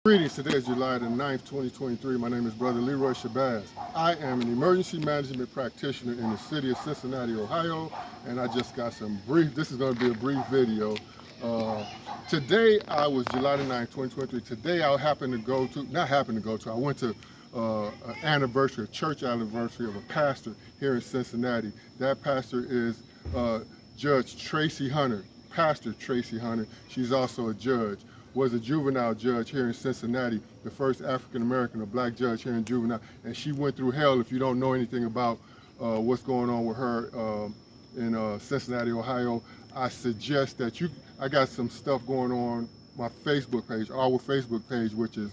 Greetings, today is July the 9th, 2023. My name is Brother Leroy Shabazz. I am an emergency management practitioner in the city of Cincinnati, Ohio, and I just got this is going to be a brief video. Today, I was July the 9th, 2023. Today, I I went to a church anniversary of a pastor here in Cincinnati. That pastor is Judge Tracie Hunter, Pastor Tracie Hunter. She's also a judge. Was a juvenile judge here in Cincinnati, the first African-American or black judge here in juvenile, and she went through hell. If you don't know anything about what's going on with her in Cincinnati, Ohio, I suggest that I got some stuff going on my Facebook page, our Facebook page, which is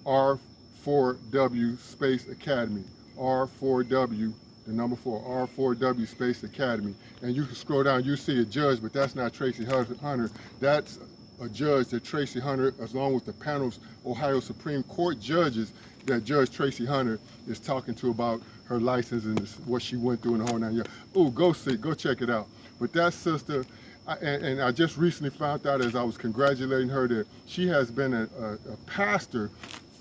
R4W Space Academy, R4W, the number 4, R4W Space Academy. And you can scroll down, you see a judge, but that's not Tracie Hunter. That's a judge that Tracie Hunter, along with the panel's Ohio Supreme Court judges, that Judge Tracie Hunter is talking to about her license and what she went through in the whole 9 years. Oh, go check it out. But that sister, and I just recently found out as I was congratulating her that she has been a pastor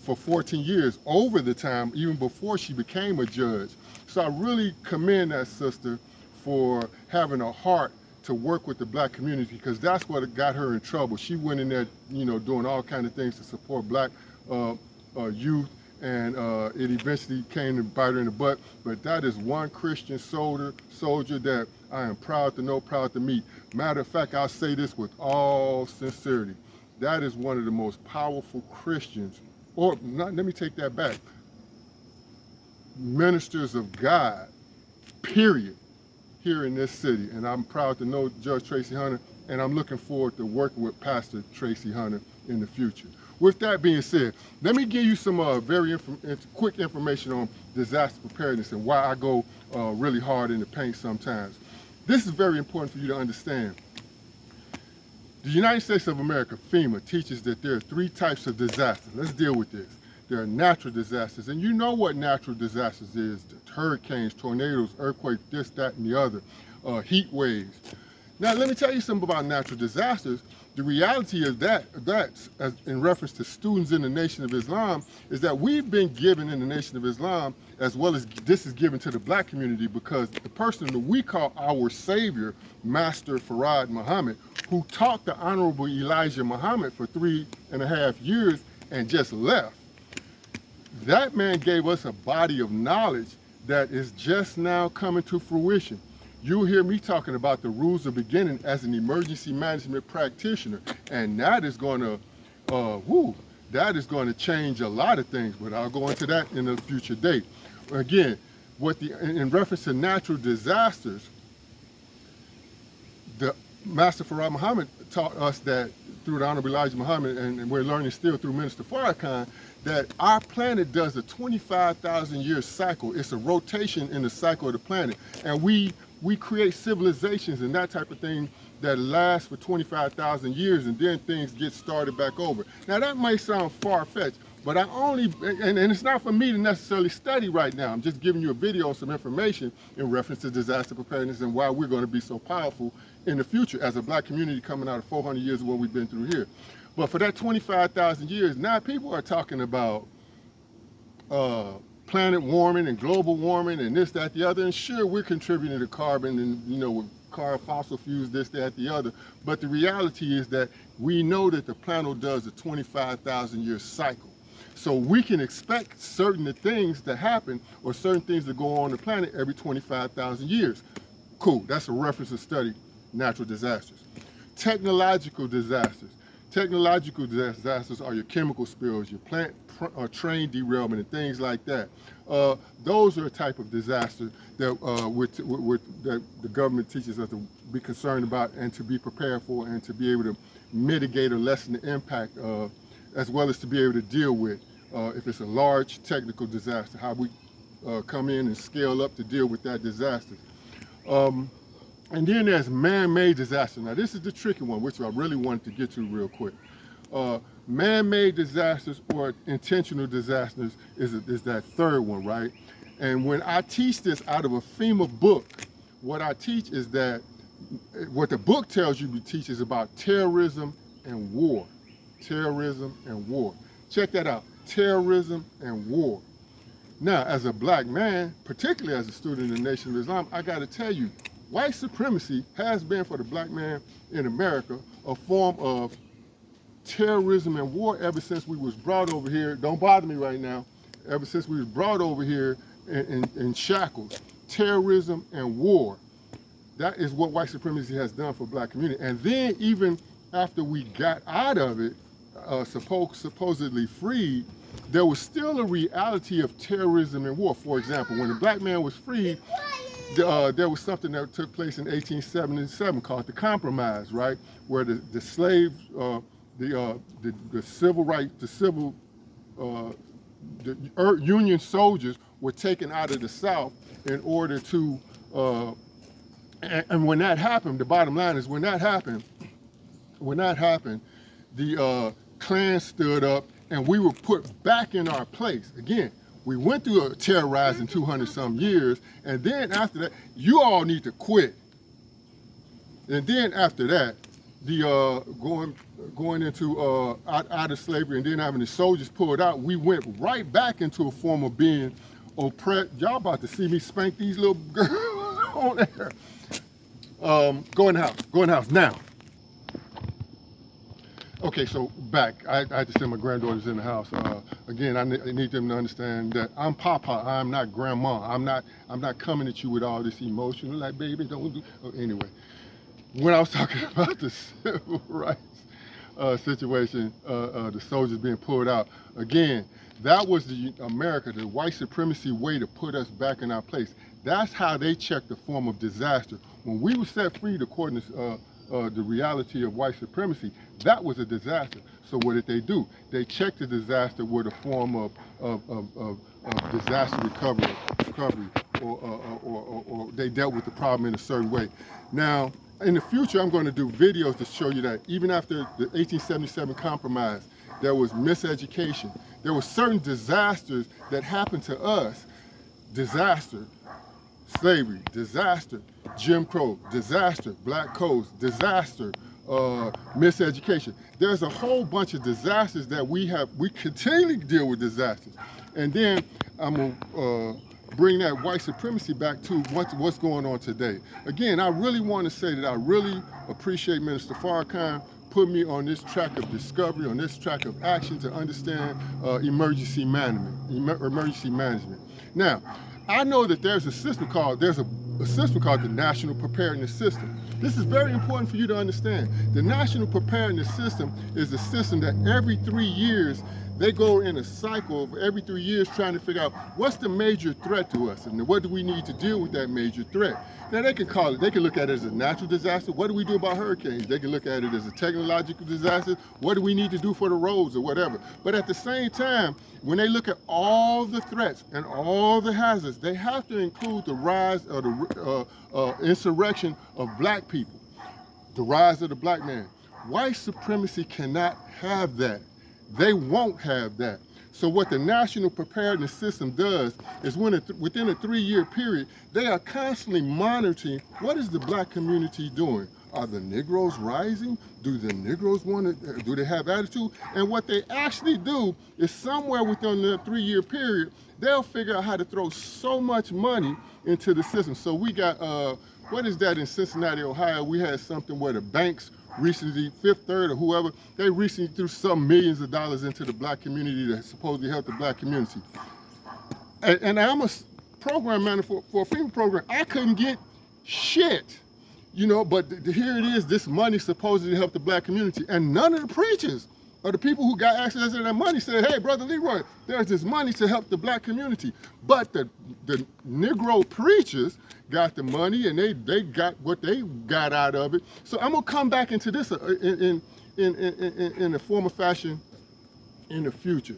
for 14 years, over the time, even before she became a judge. So I really commend that sister for having a heart to work with the black community, because that's what got her in trouble. She went in there, doing all kinds of things to support black youth, and it eventually came to bite her in the butt. But that is one Christian soldier that I am proud to know, proud to meet. Matter of fact, I'll say this with all sincerity. That is one of the most powerful Christians, or not, let me take that back, ministers of God, period, here in this city. And I'm proud to know Judge Tracie Hunter, and I'm looking forward to working with Pastor Tracie Hunter in the future. With that being said, let me give you some very quick information on disaster preparedness and why I go really hard in the paint sometimes. This is very important for you to understand. The United States of America, FEMA, teaches that there are 3 types of disasters. Let's deal with this. There are natural disasters, and you know what natural disasters is: hurricanes, tornadoes, earthquakes, this, that, and the other, heat waves. Now, let me tell you something about natural disasters. The reality is that's in reference to students in the Nation of Islam, is that we've been given in the Nation of Islam, as well as this is given to the black community, because the person that we call our Savior, Master Farad Muhammad, who taught the Honorable Elijah Muhammad for 3.5 years and just left. That man gave us a body of knowledge that is just now coming to fruition. You'll hear me talking about the rules of beginning as an emergency management practitioner, and that is going to change a lot of things, but I'll go into that in a future date. Again, in reference to natural disasters, the Master Farad Muhammad taught us that through the Honorable Elijah Muhammad, and we're learning still through Minister Farrakhan, that our planet does a 25,000 year cycle. It's a rotation in the cycle of the planet. And we create civilizations and that type of thing that lasts for 25,000 years, and then things get started back over. Now that might sound far-fetched, but and it's not for me to necessarily study right now. I'm just giving you a video on some information in reference to disaster preparedness and why we're going to be so powerful in the future as a black community coming out of 400 years of what we've been through here. But for that 25,000 years, now people are talking about planet warming and global warming and this, that, the other. And sure, we're contributing to carbon and, with fossil fuels, this, that, the other. But the reality is that we know that the planet does a 25,000 year cycle. So we can expect certain things to happen or certain things to go on the planet every 25,000 years. Cool, that's a reference to study natural disasters. Technological disasters. Technological disasters are your chemical spills, your plant train derailment, and things like that. Those are a type of disaster that that the government teaches us to be concerned about and to be prepared for, and to be able to mitigate or lessen the impact of, as well as to be able to deal with if it's a large technical disaster, how we come in and scale up to deal with that disaster. And then there's man-made disasters. Now this is the tricky one, which I really wanted to get to real quick. Man-made disasters or intentional disasters is that third one, right? And when I teach this out of a FEMA book, what I teach is that what the book tells you to teach is about terrorism and war. terrorism and war. Check that out, terrorism and war. Now, as a black man, particularly as a student in the Nation of Islam, I gotta tell you, white supremacy has been for the black man in America a form of terrorism and war ever since we was brought over here. Don't bother me right now. Ever since we was brought over here in shackles, terrorism and war. That is what white supremacy has done for black community. And then even after we got out of it, supposedly freed, there was still a reality of terrorism and war. For example, when the black man was freed, there was something that took place in 1877 called the Compromise, right? Where the slaves, the civil rights, the Union soldiers were taken out of the South in order to, and when that happened, the bottom line is when that happened, the Klan stood up and we were put back in our place. Again, we went through a terrorizing 200-some years, and then after that, you all need to quit. And then after that, the going into out of slavery and then having the soldiers pulled out, we went right back into a form of being oppressed. Y'all about to see me spank these little girls on there. Go in the house now. Okay, so back. I had to send my granddaughters in the house. Again, I need them to understand that I'm Papa. I'm not Grandma. I'm not coming at you with all this emotion. Like, baby, don't do. Anyway, when I was talking about the civil rights situation, the soldiers being pulled out, again, that was the America, the white supremacy way to put us back in our place. That's how they checked the form of disaster. When we were set free, according to the reality of white supremacy, that was a disaster. So what did they do? They checked the disaster with a form of disaster recovery, or they dealt with the problem in a certain way. Now, in the future, I'm going to do videos to show you that even after the 1877 Compromise, there was miseducation. There were certain disasters that happened to us. Disaster, slavery, disaster, Jim Crow, disaster, black codes, disaster, miseducation. There's a whole bunch of disasters that we continually deal with disasters. And then I'm gonna bring that white supremacy back to what's going on today. Again, I really want to say that I really appreciate Minister Farrakhan put me on this track of discovery, on this track of action to understand emergency management. Now, I know that there's a system called the National Preparedness System. This is very important for you to understand. The National Preparedness System is a system that every 3 years they go in a cycle of every 3 years trying to figure out what's the major threat to us and what do we need to deal with that major threat. Now they can look at it as a natural disaster. What do we do about hurricanes? They can look at it as a technological disaster. What do we need to do for the roads or whatever? But at the same time, when they look at all the threats and all the hazards, they have to include the rise of the insurrection of black people, the rise of the black man. White supremacy cannot have that. They won't have that. So what the National Preparedness System does is within a 3-year period, they are constantly monitoring what is the black community doing. Are the Negroes rising? Do the Negroes do they have attitude? And what they actually do is somewhere within the 3-year period, they'll figure out how to throw so much money into the system. So we got, what is that in Cincinnati, Ohio? We had something where the banks recently, Fifth Third or whoever, they recently threw some millions of dollars into the black community to supposedly help the black community. And I'm a program manager for a FEMA program. I couldn't get shit, you know, but here it is, this money supposedly help the black community. And none of the preachers or the people who got access to that money said, hey, Brother Leroy, there's this money to help the black community. But the Negro preachers got the money and they got what they got out of it. So I'm gonna come back into this in a form of fashion in the future.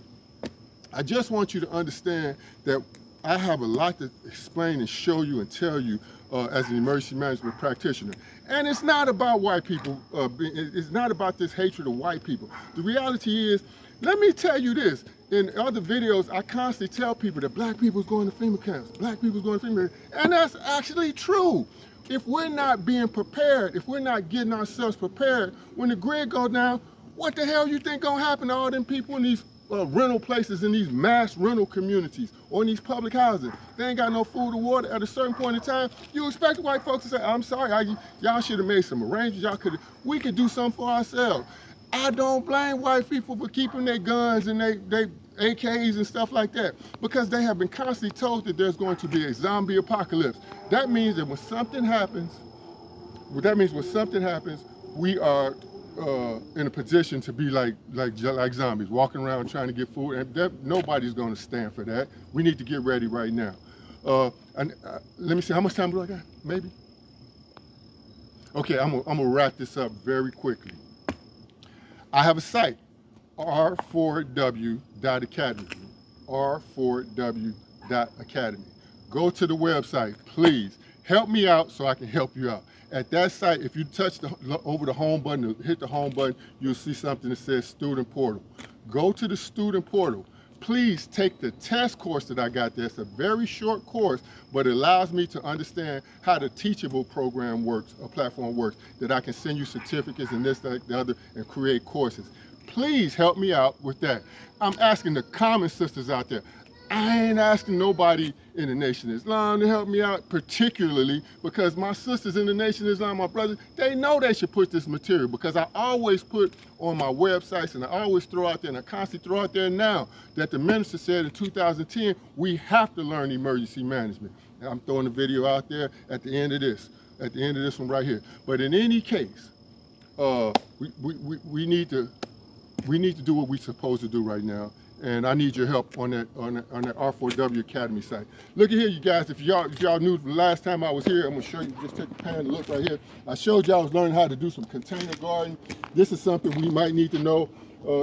I just want you to understand that I have a lot to explain and show you and tell you as an emergency management practitioner. And it's not about white people, it's not about this hatred of white people. The reality is, let me tell you this, in other videos, I constantly tell people that black people is going to FEMA camps, black people is going to FEMA camps, and that's actually true. If we're not being prepared, if we're not getting ourselves prepared, when the grid goes down, What the hell you think gonna happen to all them people in these rental places, in these mass rental communities, or in these public housing? They ain't got no food or water. At a certain point in time, you expect white folks to say, I'm sorry, y'all should have made some arrangements. We could do something for ourselves. I don't blame white people for keeping their guns and they AKs and stuff like that, because they have been constantly told that there's going to be a zombie apocalypse. That means that when something happens, we are in a position to be like zombies, walking around trying to get food, and nobody's going to stand for that. We need to get ready right now. Let me see, how much time do I got? Maybe? Okay, I'm gonna wrap this up very quickly. I have a site, r4w.academy, r4w.academy. Go to the website, please. Help me out so I can help you out. At that site, if you touch over the home button, hit the home button, you'll see something that says Student Portal. Go to the Student Portal. Please take the test course that I got there. It's a very short course, but it allows me to understand how the Teachable program works, a platform works, that I can send you certificates and this, that, the other, and create courses. Please help me out with that. I'm asking the common sisters out there. I ain't asking nobody in the Nation of Islam to help me out, particularly because my sisters in the Nation of Islam, my brothers, they know they should put this material, because I always put on my websites, and I always throw out there, and I constantly throw out there now, that the minister said in 2010, we have to learn emergency management. And I'm throwing the video out there at the end of this one right here. But in any case, we need to do what we're supposed to do right now. And I need your help on that R4W Academy site. Look at here, you guys. If y'all knew the last time I was here, I'm gonna show you. Just take a pan and look right here. I showed y'all I was learning how to do some container garden. This is something we might need to know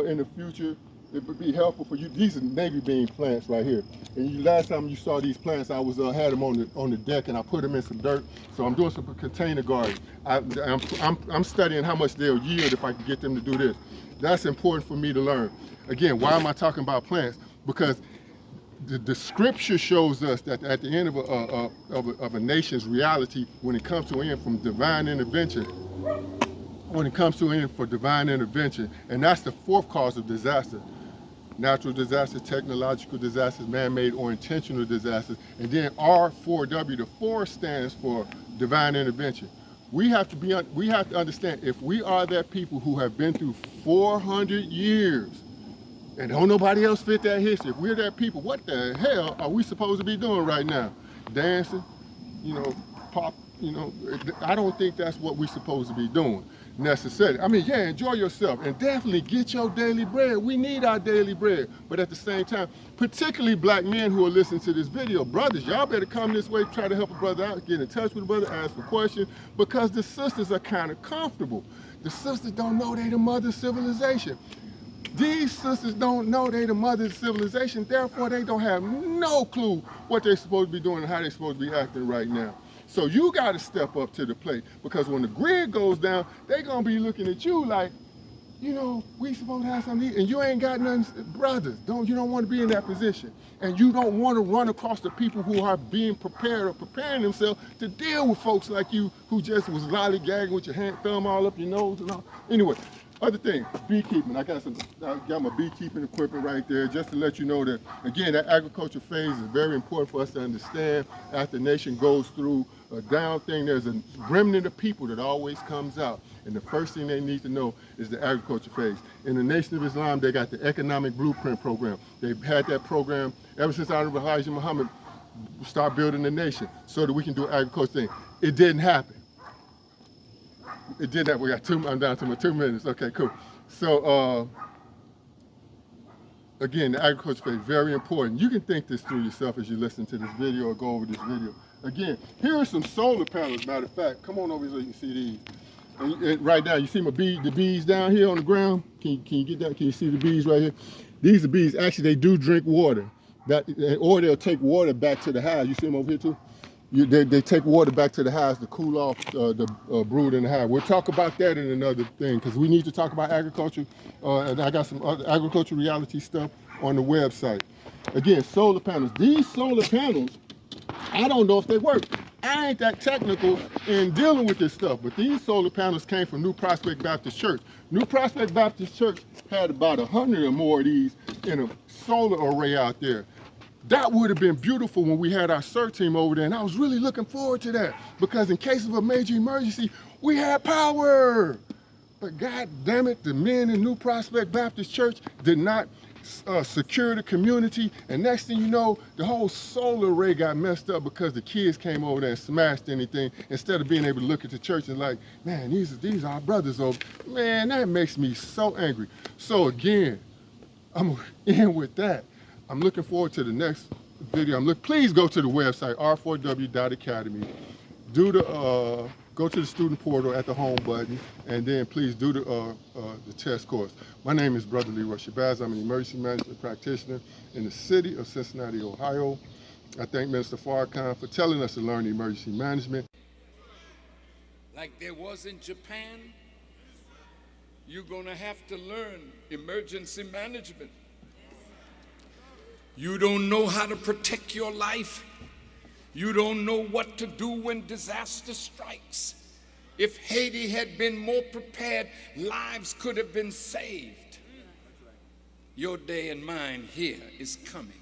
in the future. It would be helpful for you. These are navy bean plants right here. And last time you saw these plants, I had them on the deck, and I put them in some dirt. So I'm doing some container garden. I'm studying how much they'll yield if I can get them to do this. That's important for me to learn. Again, why am I talking about plants? Because the scripture shows us that at the end of a nation's reality, when it comes to an end from divine intervention, and that's the fourth cause of disaster: natural disasters, technological disasters, man-made or intentional disasters. And then R4W, the 4 stands for divine intervention. We have to understand, if we are that people who have been through 400 years and don't nobody else fit that history, if we're that people, what the hell are we supposed to be doing right now? Dancing, pop, I don't think that's what we're supposed to be doing necessarily. I mean, yeah, enjoy yourself and definitely get your daily bread. We need our daily bread. But at the same time, particularly black men who are listening to this video, brothers, y'all better come this way, try to help a brother out, get in touch with a brother, ask for questions, because the sisters are kind of comfortable. The sisters don't know they the mother of civilization. These sisters don't know they the mother of civilization, therefore they don't have no clue what they're supposed to be doing and how they're supposed to be acting right now. So you got to step up to the plate, because when the grid goes down, they're going to be looking at you like, we supposed to have something to eat, and you ain't got nothing. Brothers, you don't want to be in that position. And you don't want to run across the people who are being prepared or preparing themselves to deal with folks like you who just was lollygagging with your thumb all up your nose and all. Anyway, other thing, beekeeping. I got my beekeeping equipment right there, just to let you know that, again, that agriculture phase is very important for us to understand. After the nation goes through a down thing, there's a remnant of people that always comes out. And the first thing they need to know is the agriculture phase. In the Nation of Islam, they got the Economic Blueprint program. They've had that program ever since Honorable Elijah Muhammad started building the nation so that we can do an agriculture thing. It didn't happen. It did that. I'm down to my 2 minutes. Okay, cool. So, again, the agriculture phase, very important. You can think this through yourself as you listen to this video or go over this video. Again, here are some solar panels, matter of fact. Come on over here so you can see these. And right now, you see the bees down here on the ground? Can you get that? Can you see the bees right here? These are bees. Actually, they do drink water. Or they'll take water back to the hive. You see them over here too? They take water back to the hives to cool off the brood in the hive. We'll talk about that in another thing, because we need to talk about agriculture. And I got some other agriculture reality stuff on the website. Again, solar panels. These solar panels, I don't know if they work. I ain't that technical in dealing with this stuff, but these solar panels came from New Prospect Baptist Church. New Prospect Baptist Church had about 100 or more of these in a solar array out there. That would have been beautiful when we had our CERT team over there, and I was really looking forward to that, because in case of a major emergency, we had power. But God damn it, the men in New Prospect Baptist Church did not secure the community, and next thing you know, the whole solar array got messed up because the kids came over there and smashed anything, instead of being able to look at the church and like, man, these are our brothers over. Man, that makes me so angry. So again, I'm in with that. I'm looking forward to the next video. Please go to the website, r4w.academy. Go to the student portal at the home button, and then please do the test course. My name is Brother Leroy Shabazz. I'm an emergency management practitioner in the city of Cincinnati, Ohio. I thank Minister Farrakhan for telling us to learn emergency management. Like there was in Japan, you're going to have to learn emergency management. You don't know how to protect your life. You don't know what to do when disaster strikes. If Haiti had been more prepared, lives could have been saved. Your day and mine here is coming.